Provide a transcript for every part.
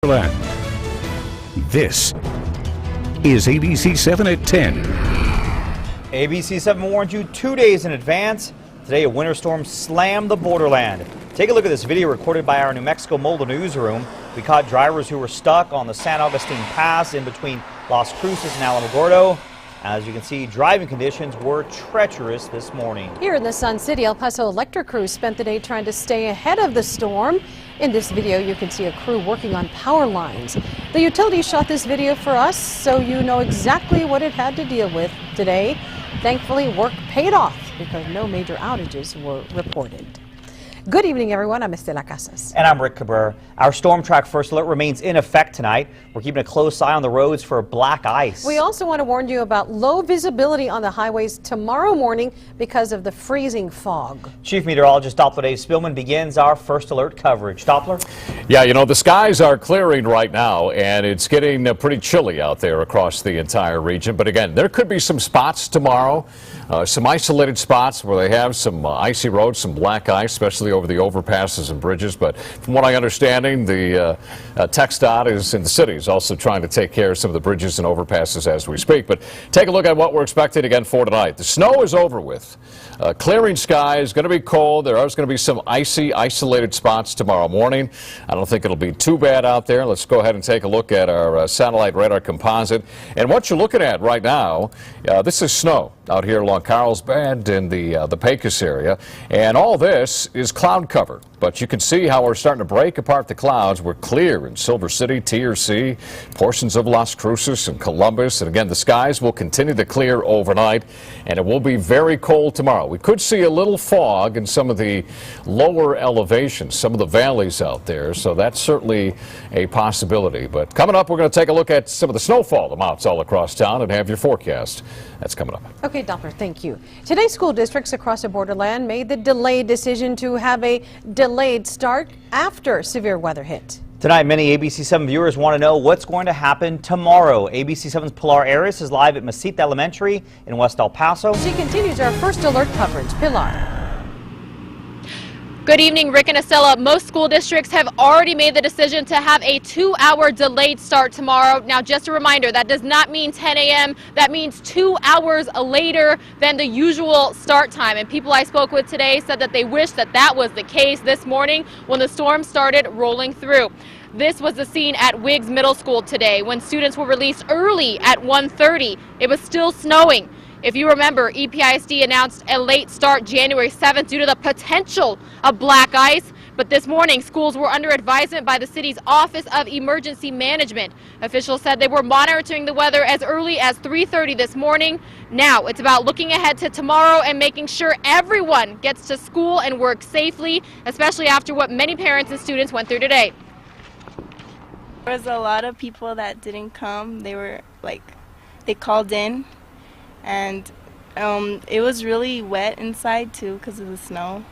This is ABC-7 at 10. ABC-7 warned you 2 days in advance. Today, a winter storm slammed the borderland. Take a look at this video recorded by our New Mexico mobile newsroom. We caught drivers who were stuck on the San Agustin Pass in between Las Cruces and Alamogordo. As you can see, driving conditions were treacherous this morning. Here in the Sun City, El Paso electric crews spent the day trying to stay ahead of the storm. In this video, you can see a crew working on power lines. The utility shot this video for us, so you know exactly what it had to deal with today. Thankfully, work paid off because no major outages were reported. Good evening, everyone. I'm Estela Casas. And I'm Rick Cabrera. Our storm track first alert remains in effect tonight. We're keeping a close eye on the roads for black ice. We also want to warn you about low visibility on the highways tomorrow morning because of the freezing fog. Chief Meteorologist Doppler Dave Spielman begins our first alert coverage. Doppler? Yeah, you know, the skies are clearing right now, and it's getting pretty chilly out there across the entire region. But again, there could be some spots tomorrow, some isolated spots where they have some icy roads, some black ice, especially over the overpasses and bridges. But from what I'm understanding, the TxDOT is in the city is also trying to take care of some of the bridges and overpasses as we speak. But take a look at what we're expecting again for tonight. The snow is over with. Clearing skies, going to be cold. There are going to be some icy, isolated spots tomorrow morning. I don't think it'll be too bad out there. Let's go ahead and take a look at our satellite radar composite. And what you're looking at right now, this is snow out here along Carlsbad in the Pecos area. And all this is cloud cover. But you can see how we're starting to break apart the clouds. We're clear in Silver City, TRC, portions of Las Cruces and Columbus. And again, the skies will continue to clear overnight, and it will be very cold tomorrow. We could see a little fog in some of the lower elevations, some of the valleys out there. So that's certainly a possibility. But coming up, we're going to take a look at some of the snowfall amounts all across town and have your forecast. That's coming up. Okay, Doppler, thank you. Today, school districts across the borderland made the delayed decision to have a delayed start after severe weather hit. Tonight, many ABC-7 viewers want to know what's going to happen tomorrow. ABC-7's Pilar Arias is live at Mesita Elementary in West El Paso. She continues our first alert coverage. Pilar. Good evening, Rick and Estela. Most school districts have already made the decision to have a 2-hour delayed start tomorrow. Now, just a reminder, that does not mean 10 a.m. That means 2 hours later than the usual start time. And people I spoke with today said that they wish that that was the case this morning when the storm started rolling through. This was the scene at Wiggs Middle School today when students were released early at 1:30. It was still snowing. If you remember, EPISD announced a late start January 7th due to the potential of black ice. But this morning, schools were under advisement by the city's Office of Emergency Management. Officials said they were monitoring the weather as early as 3:30 this morning. Now it's about looking ahead to tomorrow and making sure everyone gets to school and work safely, especially after what many parents and students went through today. There was a lot of people that didn't come. They called in. And it was really wet inside too because of the snow,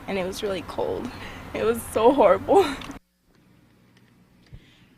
and it was really cold. It was so horrible.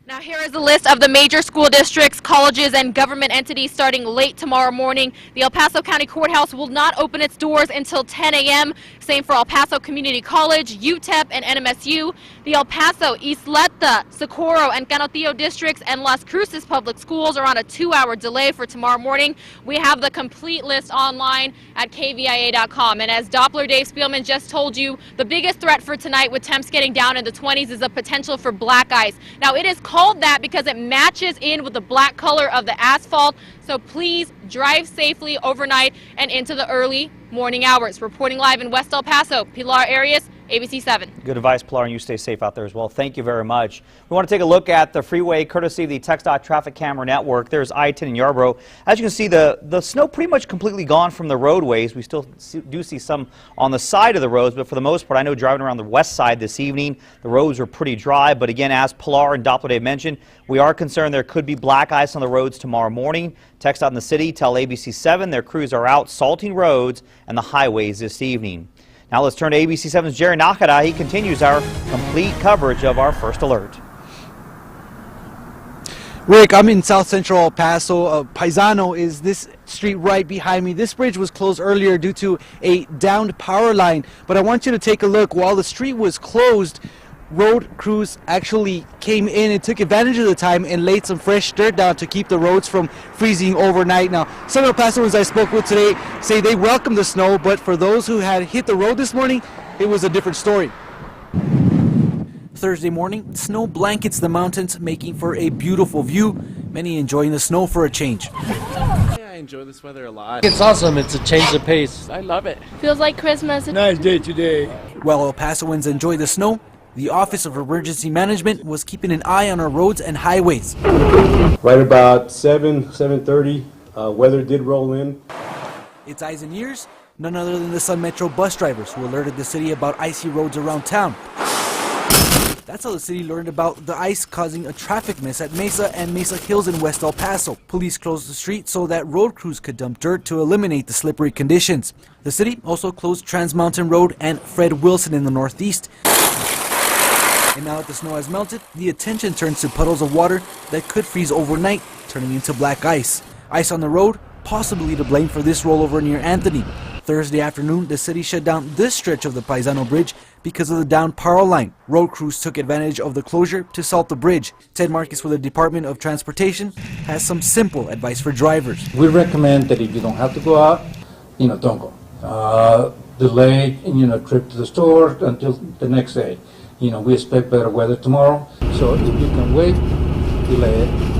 Now here is a list of the major school districts, colleges, and government entities starting late tomorrow morning. The El Paso County Courthouse will not open its doors until 10 a.m. Same for El Paso Community College, UTEP, and NMSU. The El Paso, Isleta, Socorro, and Canutillo districts and Las Cruces public schools are on a 2-hour delay for tomorrow morning. We have the complete list online at KVIA.com. And as Doppler Dave Spielman just told you, the biggest threat for tonight with temps getting down in the 20s is the potential for black ice. Now it is called that because it matches in with the black color of the asphalt. So please drive safely overnight and into the early morning hours. Reporting live in West El Paso, Pilar Arias, ABC-7. Good advice, Pilar, and you stay safe out there as well. Thank you very much. We want to take a look at the freeway courtesy of the TxDOT traffic camera network. There's I-10 in Yarborough. As you can see, the snow pretty much completely gone from the roadways. We still do see some on the side of the roads, but for the most part, I know driving around the west side this evening, the roads were pretty dry. But again, as Pilar and Doppler Dave mentioned, we are concerned there could be black ice on the roads tomorrow morning. TxDOT in the city tell ABC-7 their crews are out salting roads and the highways this evening. Now let's turn to ABC-7's Jerry Najera. He continues our complete coverage of our first alert. Rick, I'm in South Central El Paso. Paisano is this street right behind me. This bridge was closed earlier due to a downed power line, but I want you to take a look. While the street was closed, road crews actually came in and took advantage of the time and laid some fresh dirt down to keep the roads from freezing overnight. Now, some El Pasoans I spoke with today say they welcome the snow, but for those who had hit the road this morning, it was a different story. Thursday morning, snow blankets the mountains, making for a beautiful view. Many enjoying the snow for a change. I enjoy this weather a lot. It's awesome. It's a change of pace. I love it. Feels like Christmas. Nice day today. While El Pasoans enjoy the snow, the Office of Emergency Management was keeping an eye on our roads and highways. Right about 7:30, weather did roll in. Its eyes and ears, none other than the Sun Metro bus drivers who alerted the city about icy roads around town. That's how the city learned about the ice causing a traffic mess at Mesa and Mesa Hills in West El Paso. Police closed the street so that road crews could dump dirt to eliminate the slippery conditions. The city also closed Trans Mountain Road and Fred Wilson in the northeast. And now that the snow has melted, the attention turns to puddles of water that could freeze overnight, turning into black ice. Ice on the road, possibly to blame for this rollover near Anthony. Thursday afternoon, the city shut down this stretch of the Paisano Bridge because of the downed power line. Road crews took advantage of the closure to salt the bridge. Ted Marcus with the Department of Transportation has some simple advice for drivers. We recommend that if you don't have to go out, don't go. Delay, trip to the store until the next day. We expect better weather tomorrow, so if you can wait, delay it.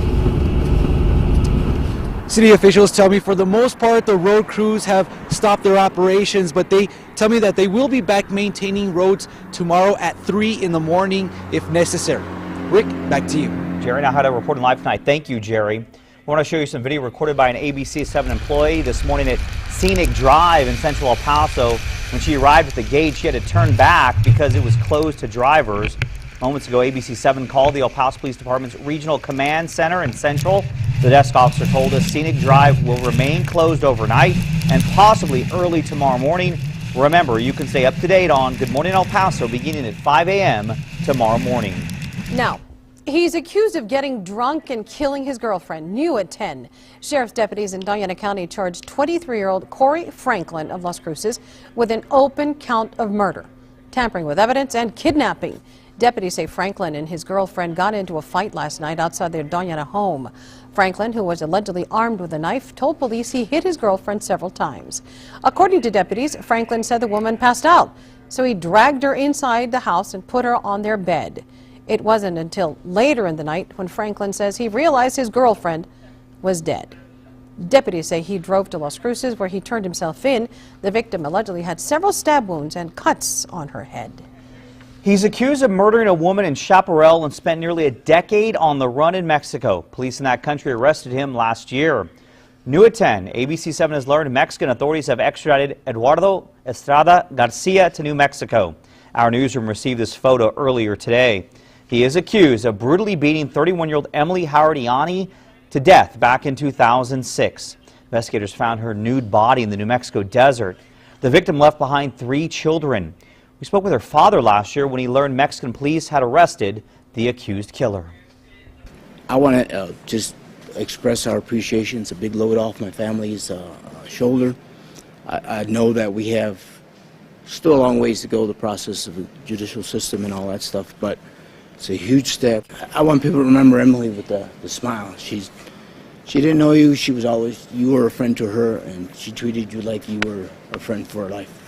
City officials tell me for the most part the road crews have stopped their operations, but they tell me that they will be back maintaining roads tomorrow at 3 in the morning if necessary. Rick, back to you. Jerry Najera reporting live tonight. Thank you, Jerry. We want to show you some video recorded by an ABC-7 employee this morning at Scenic Drive in Central El Paso. When she arrived at the gate, she had to turn back because it was closed to drivers. Moments ago, ABC-7 called the El Paso Police Department's Regional Command Center in Central. The desk officer told us Scenic Drive will remain closed overnight and possibly early tomorrow morning. Remember, you can stay up to date on Good Morning El Paso beginning at 5 a.m. tomorrow morning. Now, he's accused of getting drunk and killing his girlfriend, new at 10. Sheriff's deputies in Doñana County charged 23-year-old Corey Franklin of Las Cruces with an open count of murder, tampering with evidence, and kidnapping. Deputies say Franklin and his girlfriend got into a fight last night outside their Doñana home. Franklin, who was allegedly armed with a knife, told police he hit his girlfriend several times. According to deputies, Franklin said the woman passed out, so he dragged her inside the house and put her on their bed. It wasn't until later in the night when Franklin says he realized his girlfriend was dead. Deputies say he drove to Las Cruces where he turned himself in. The victim allegedly had several stab wounds and cuts on her head. He's accused of murdering a woman in Chaparral and spent nearly a decade on the run in Mexico. Police in that country arrested him last year. New at 10, ABC-7 has learned Mexican authorities have extradited Eduardo Estrada Garcia to New Mexico. Our newsroom received this photo earlier today. He is accused of brutally beating 31-year-old Emily Haradiani to death back in 2006. Investigators found her nude body in the New Mexico desert. The victim left behind 3 children. We spoke with her father last year when he learned Mexican police had arrested the accused killer. I want to just express our appreciation. It's a big load off my family's shoulder. I know that we have still a long ways to go, the process of the judicial system and all that stuff, but it's a huge step. I want people to remember Emily with the smile. She didn't know you. She was always, you were a friend to her, and she treated you like you were a friend for life.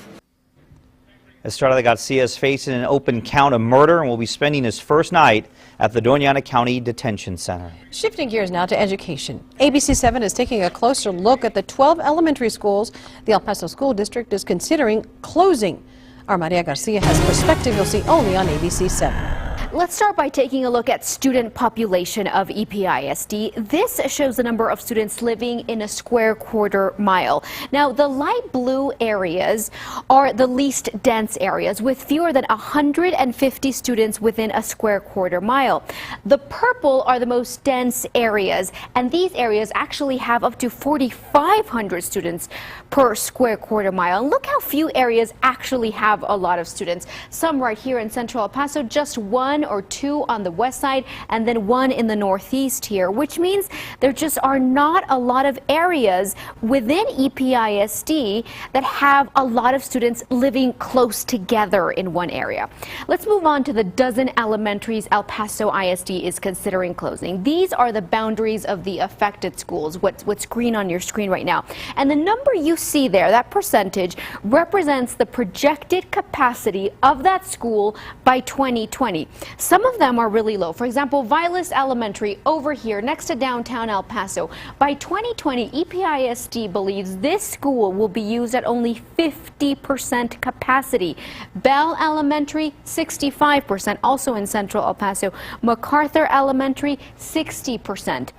Estrada Garcia is facing an open count of murder and will be spending his first night at the Doñana County Detention Center. Shifting gears now to education. ABC-7 is taking a closer look at the 12 elementary schools the El Paso School District is considering closing. Our Maria Garcia has perspective you'll see only on ABC-7. Let's start by taking a look at student population of EPISD. This shows the number of students living in a square quarter mile. Now, the light blue areas are the least dense areas with fewer than 150 students within a square quarter mile. The purple are the most dense areas, and these areas actually have up to 4,500 students per square quarter mile. And look how few areas actually have a lot of students. Some right here in Central El Paso, just 1 1 or 2 on the west side and then 1 in the northeast here, which means there just are not a lot of areas within EPISD that have a lot of students living close together in one area. Let's move on to the dozen elementaries El Paso ISD is considering closing. These are the boundaries of the affected schools, what's green on your screen right now. And the number you see there, that percentage, represents the projected capacity of that school by 2020. Some of them are really low. For example, Vilas Elementary over here next to downtown El Paso. By 2020, EPISD believes this school will be used at only 50% capacity. Bell Elementary, 65%, also in central El Paso. MacArthur Elementary, 60%.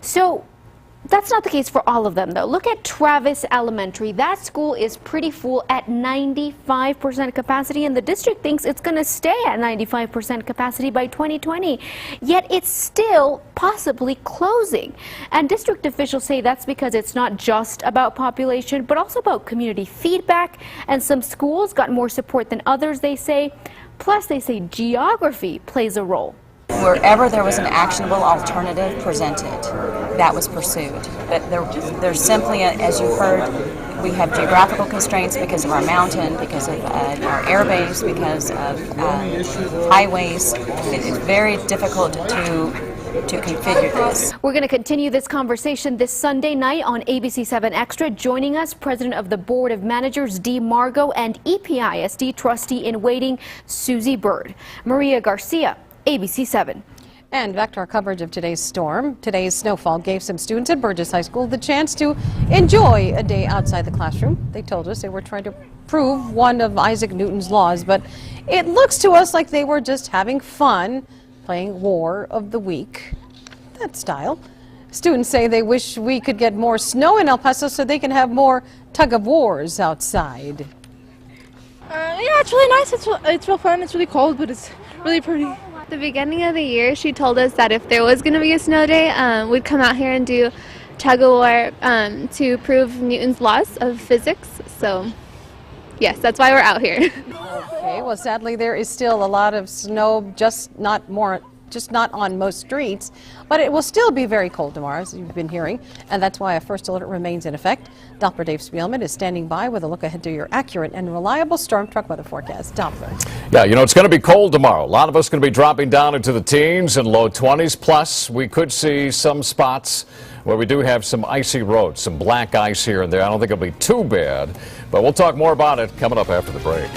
So that's not the case for all of them, though. Look at Travis Elementary. That school is pretty full at 95% capacity, and the district thinks it's going to stay at 95% capacity by 2020. Yet it's still possibly closing. And district officials say that's because it's not just about population, but also about community feedback. And some schools got more support than others, they say. Plus, they say geography plays a role. Wherever there was an actionable alternative presented, that was pursued. But there's simply, as you heard, we have geographical constraints because of our mountain, because of our air base, because of highways. It's very difficult to configure this. We're going to continue this conversation this Sunday night on ABC-7 Extra. Joining us, President of the Board of Managers, Dee Margo, and EPISD Trustee in Waiting, Susie Bird. Maria Garcia, ABC-7. And back to our coverage of today's storm. Today's snowfall gave some students at Burgess High School the chance to enjoy a day outside the classroom. They told us they were trying to prove one of Isaac Newton's laws, but it looks to us like they were just having fun playing War of the Week, that style. Students say they wish we could get more snow in El Paso so they can have more tug-of-wars outside. Yeah, it's really nice. It's real fun. It's really cold, but it's really pretty. At the beginning of the year, she told us that if there was going to be a snow day, we'd come out here and do tug-of-war to prove Newton's laws of physics. So, yes, that's why we're out here. Okay, well, sadly, there is still a lot of snow, just not on most streets, but it will still be very cold tomorrow, as you've been hearing, and that's why a first alert remains in effect. Doppler Dave Spielman is standing by with a look ahead to your accurate and reliable storm truck weather forecast. Doppler. Yeah, you know, it's going to be cold tomorrow. A lot of us going to be dropping down into the teens and low 20s, plus we could see some spots where we do have some icy roads, some black ice here and there. I don't think it'll be too bad, but we'll talk more about it coming up after the break.